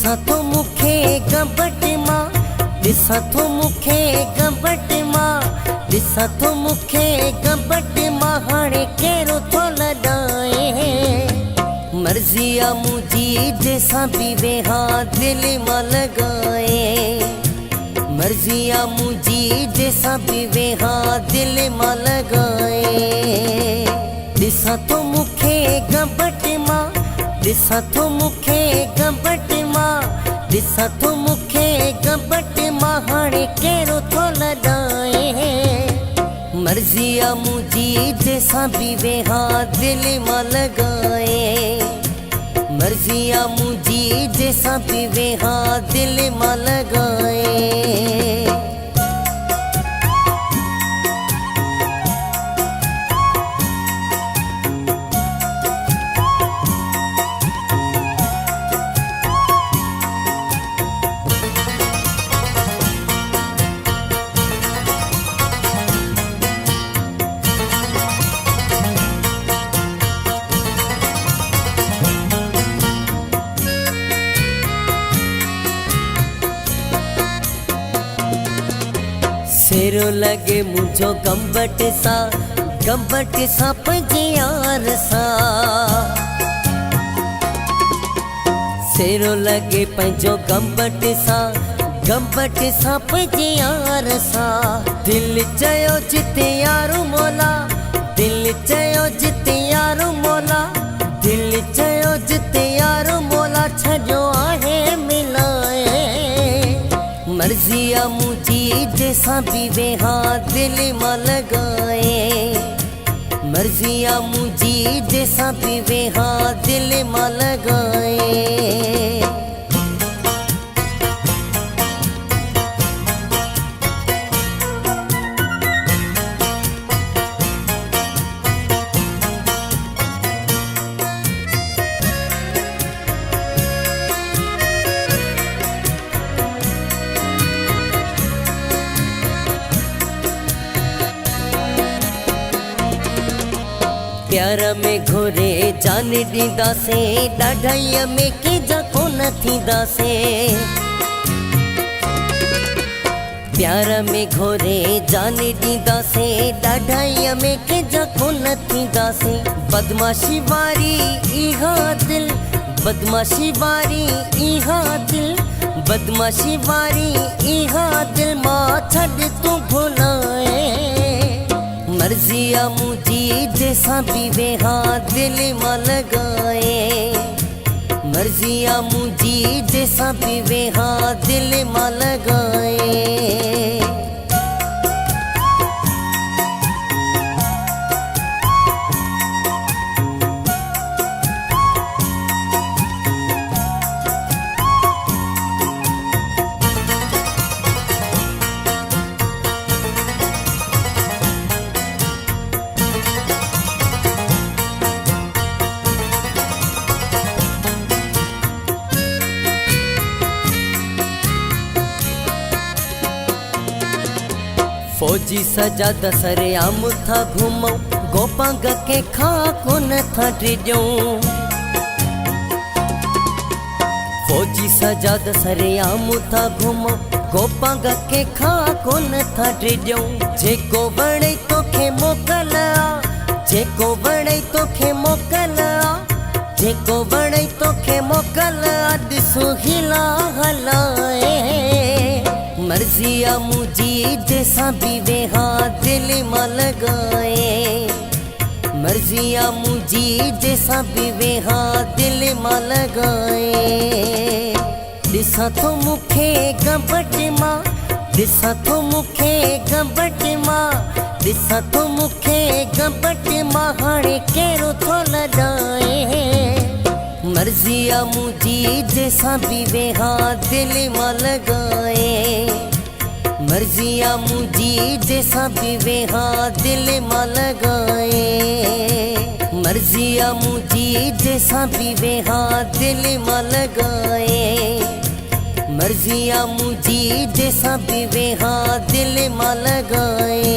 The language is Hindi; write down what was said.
ॾिसां मुखे गबट मां, ॾिसां मुखे गबट मां, ॾिसां मुखे गबट मां, हाणे केरो थो लॾाए। मर्ज़ी आ मुंहिंजी जंहिंसां बि वेहा दिल मां लॻाए। मर्ज़ी आ मुंहिंजी जंहिंसां बि वेहा दिल मां लॻाए। ॾिसां मुखे गबट मां, ॾिसां मुखे गबट मां, ॾिसां मुखे गबट मां, हाणे केरो थो लॾाए। मर्ज़ी आ मुंहिंजी जंहिंसां बि वेहा दिल मां लॻाए। मर्ज़ी आ मुंहिंजी जंहिंसां बि वेहा दिल मां लॻाए। सेरो लगे मुझो गंबट सा पंहिंजे यार सां। सेरो लगे पंहिंजो गंबट सा पंहिंजे यार सां। दिल चयो जिते यारो मौला, दिल चयो जिते यारो मौला, दिल चयो जिते यारो मौला, छॾियो आहे मिलाए। मर्ज़ी आ मुंहिंजी जंहिंसां बि वेहा दिल मां लॻाए। मर्ज़ी आ मुंहिंजी जंहिंसां बि वेहा दिल मां लॻाए। प्यार में घोरे जान ॾींदासे, ॾाढाईअ में कंहिंजा कोन थींदासे। प्यार में घोरे जान ॾींदासे, ॾाढाईअ में कंहिंजा कोन थींदासे। बदमाशी वारी इहा दिल, बदमाशी वारी इहा दिल, बदमाशी वारी इहा दिल मां छॾ तूं भुलाए। मर्ज़ी आ मुंहिंजी जंहिंसां बि वेहा दिल मां लॻाए। मर्ज़ी आ मुंहिंजी जंहिंसां बि वेहा दिल मां लॻाए। फौजी सजाद सरेआम था घुमूं, गोपांग के खा कोन था ड्रिजूं। फौजी सजाद सरेआम था घुमूं, गोपांग के खा कोन था ड्रिजूं। जेको वणे तोखे मोकल आ, जेको वणे तोखे मोकल आ, जेको वणे तोखे मोकल आ, ॾिसो हिला हलाए। मर्ज़ी आ मुंहिंजी जंहिंसां बि वेहा दिल मां लॻाए। मर्ज़ी आ मुंहिंजी जंहिंसां बि वेहा दिल मां लॻाए। ॾिसां मुखे गबट मां, ॾिसां मुखे गबट मां, ॾिसां मुखे गबट मां, हाणे केरो थो लॾाए। मर्ज़ी आ मुंहिंजी जंहिंसां बि वेहा दिल मां लॻाए। मर्ज़ी आ मुंहिंजी जंहिंसां बि वेहा दिल मां लॻाए। मर्ज़ी आ मुंहिंजी जंहिंसां बि वेहा दिल मां लॻाए। मर्ज़ी आ मुंहिंजी जंहिंसां बि वेहा दिल मां लॻाए।